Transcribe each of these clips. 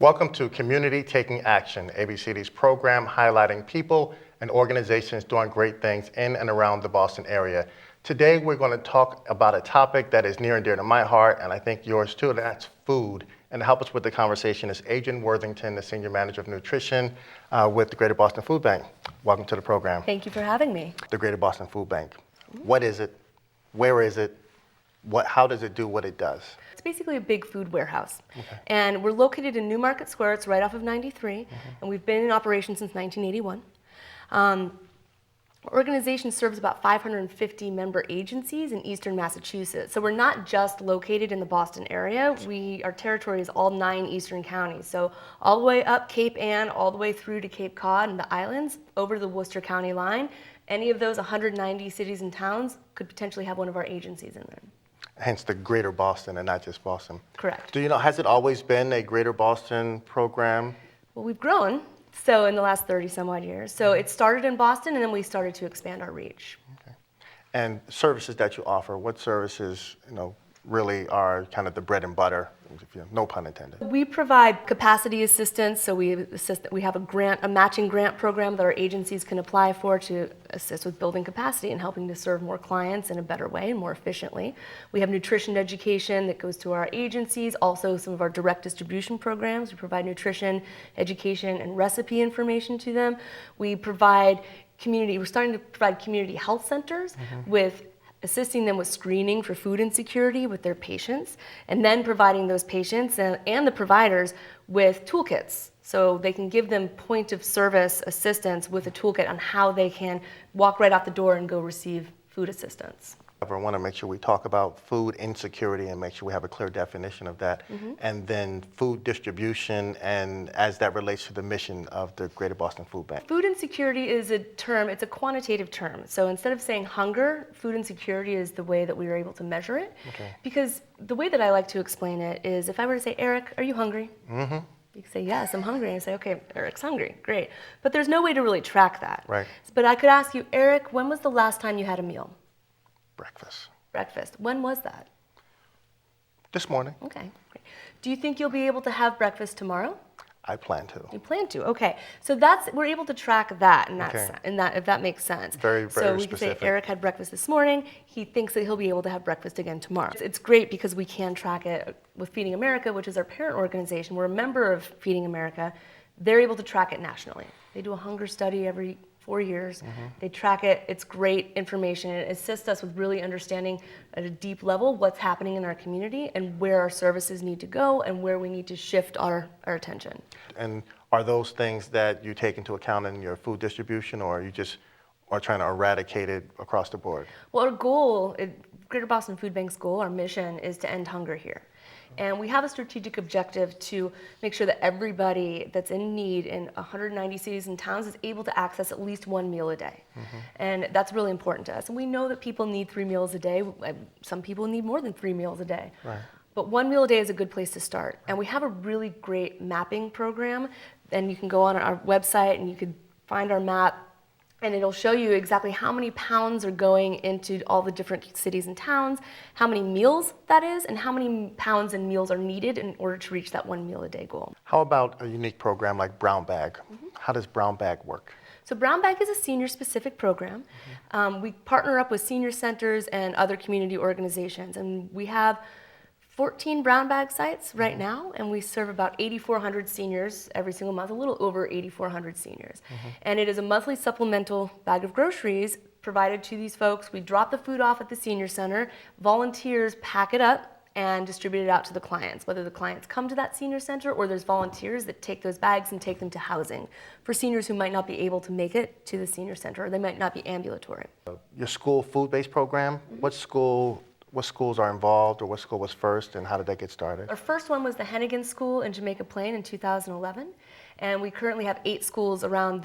Welcome to Community Taking Action, ABCD's program highlighting people and organizations doing great things in and around the Boston area. Today we're going to talk about a topic that is near and dear to my heart, and I think yours too, and that's food. And to help us with the conversation is Adrian Worthington, the Senior Manager of Nutrition with the Greater Boston Food Bank. Welcome to the program. Thank you for having me. The Greater Boston Food Bank. What is it? Where is it? How does it do what it does? It's basically a big food warehouse. Okay. And we're located in Newmarket Square. It's right off of 93, and we've been in operation since 1981. Our organization serves about 550 member agencies in eastern Massachusetts. So we're not just located in the Boston area. Our territory is all 9 eastern counties. So all the way up Cape Ann, all the way through to Cape Cod and the islands, over to the Worcester County line. Any of those 190 cities and towns could potentially have one of our agencies in there. Hence the Greater Boston and not just Boston. Correct. Do you know, has it always been a Greater Boston program? Well, we've grown, so in the last 30 some odd years. So it started in Boston, and then we started to expand our reach. Okay. And services that you offer, what services, really are kind of the bread and butter, no pun intended? We provide capacity assistance, so we have a matching grant program that our agencies can apply for to assist with building capacity and helping to serve more clients in a better way and more efficiently. We have nutrition education that goes to our agencies, also some of our direct distribution programs. We provide nutrition education and recipe information to them. We're starting to provide community health centers with assisting them with screening for food insecurity with their patients, and then providing those patients and the providers with toolkits. So they can give them point of service assistance with a toolkit on how they can walk right out the door and go receive food assistance. I want to make sure we talk about food insecurity and make sure we have a clear definition of that. And then food distribution, and as that relates to the mission of the Greater Boston Food Bank. Food insecurity is a term, it's a quantitative term. So instead of saying hunger, food insecurity is the way that we are able to measure it. Okay. Because the way that I like to explain it is, if I were to say, Eric, are you hungry? You can say, yes, I'm hungry. And I say, okay, Eric's hungry, great. But there's no way to really track that. Right. But I could ask you, Eric, when was the last time you had a meal? Breakfast. When was that? This morning. Okay, great. Do you think you'll be able to have breakfast tomorrow? I plan to. You plan to, okay. So we're able to track that, if that makes sense. Very, very So we specific. can say Eric had breakfast this morning. He thinks that he'll be able to have breakfast again tomorrow. It's great because we can track it with Feeding America, which is our parent organization. We're a member of Feeding America. They're able to track it nationally. They do a hunger study every 4 years. They track it. It's great information. It assists us with really understanding at a deep level what's happening in our community and where our services need to go and where we need to shift our attention. And are those things that you take into account in your food distribution, or are you just trying to eradicate it across the board? Well, our goal, Greater Boston Food Bank's goal, our mission, is to end hunger here. And we have a strategic objective to make sure that everybody that's in need in 190 cities and towns is able to access at least 1 meal a day. And that's really important to us. And we know that people need 3 meals a day. Some people need more than 3 meals a day. Right. But 1 meal a day is a good place to start. And we have a really great mapping program. And you can go on our website and you can find our map. And it'll show you exactly how many pounds are going into all the different cities and towns, how many meals that is, and how many pounds and meals are needed in order to reach that 1 meal a day goal. How about a unique program like Brown Bag? How does Brown Bag work? So Brown Bag is a senior-specific program. We partner up with senior centers and other community organizations, and we have 14 Brown Bag sites right now, and we serve about 8,400 seniors every single month, a little over 8,400 seniors. And it is a monthly supplemental bag of groceries provided to these folks. We drop the food off at the senior center, volunteers pack it up and distribute it out to the clients, whether the clients come to that senior center or there's volunteers that take those bags and take them to housing for seniors who might not be able to make it to the senior center, or they might not be ambulatory. Your school food-based program, what schools are involved, or what school was first, and how did that get started? Our first one was the Hennigan School in Jamaica Plain in 2011, and we currently have 8 schools around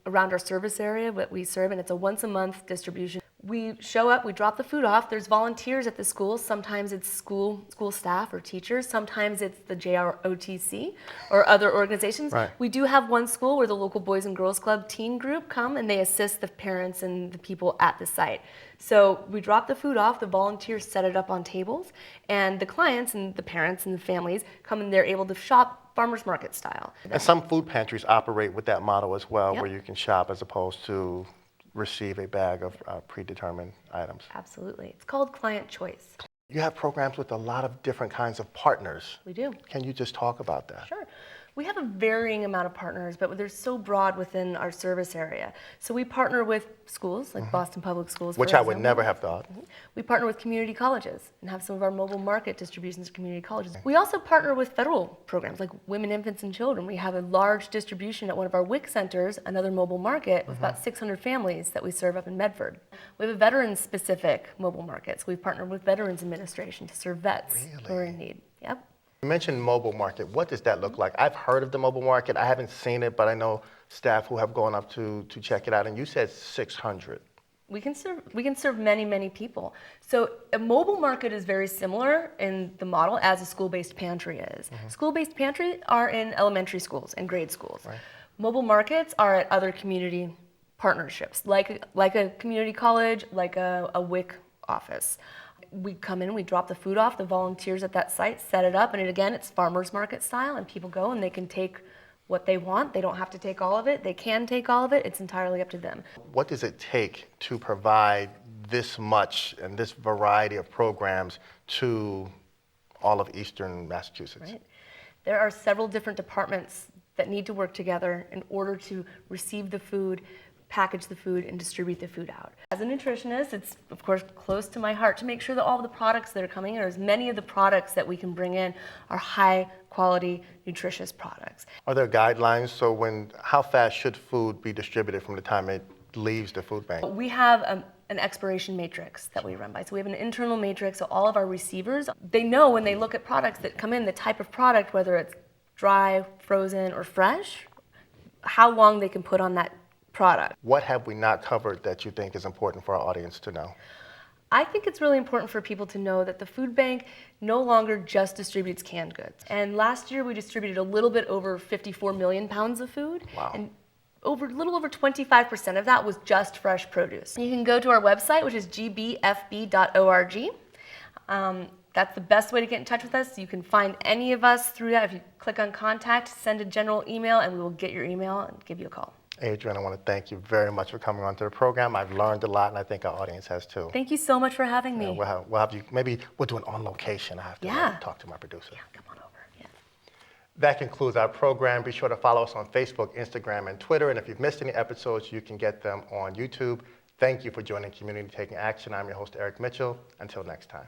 our service area that we serve, and it's a once-a-month distribution. We show up, we drop the food off. There's volunteers at the school. Sometimes it's school staff or teachers. Sometimes it's the JROTC or other organizations. Right. We do have one school where the local Boys and Girls Club teen group come and they assist the parents and the people at the site. So we drop the food off, the volunteers set it up on tables, and the clients and the parents and the families come and they're able to shop farmers market style. And some food pantries operate with that model as well, Yep. where you can shop as opposed to receive a bag of predetermined items. Absolutely. It's called client choice. You have programs with a lot of different kinds of partners. We do. Can you just talk about that? Sure. We have a varying amount of partners, but they're so broad within our service area. So we partner with schools, like Boston Public Schools, Which for I would example. never have thought. We partner with community colleges and have some of our mobile market distributions to community colleges. We also partner with federal programs like Women, Infants, and Children. We have a large distribution at one of our WIC centers, another mobile market, with about 600 families that we serve up in Medford. We have a veterans-specific mobile market, so we've partnered with Veterans Administration to serve vets who are in need. Yep. You mentioned mobile market. What does that look like? I've heard of the mobile market. I haven't seen it, but I know staff who have gone up to check it out. And you said 600. We can serve many, many people. So a mobile market is very similar in the model as a school-based pantry is. School-based pantry are in elementary schools and grade schools. Right. Mobile markets are at other community partnerships, like a community college, like a WIC office. We come in, we drop the food off, the volunteers at that site set it up, and again, it's farmers market style, and people go and they can take what they want. They don't have to take all of it. They can take all of it. It's entirely up to them. What does it take to provide this much and this variety of programs to all of Eastern Massachusetts? Right. There are several different departments that need to work together in order to receive the food, package the food, and distribute the food out. As a nutritionist, it's of course close to my heart to make sure that all the products that are coming in, or as many of the products that we can bring in, are high quality, nutritious products. Are there guidelines? So how fast should food be distributed from the time it leaves the food bank? We have an expiration matrix that we run by. So we have an internal matrix, so all of our receivers, they know when they look at products that come in, the type of product, whether it's dry, frozen, or fresh, how long they can put on that product. What have we not covered that you think is important for our audience to know? I think it's really important for people to know that the food bank no longer just distributes canned goods. And last year we distributed a little bit over 54 million pounds of food. Wow. And a little over 25% of that was just fresh produce. You can go to our website, which is gbfb.org. That's the best way to get in touch with us. You can find any of us through that. If you click on contact, send a general email, and we will get your email and give you a call. Adrienne, I want to thank you very much for coming onto the program. I've learned a lot, and I think our audience has too. Thank you so much for having me. We'll have you, maybe we'll do an on location. I have to talk to my producer. Come on over. Yeah. That concludes our program. Be sure to follow us on Facebook, Instagram, and Twitter. And if you've missed any episodes, you can get them on YouTube. Thank you for joining Community Taking Action. I'm your host, Eric Mitchell. Until next time.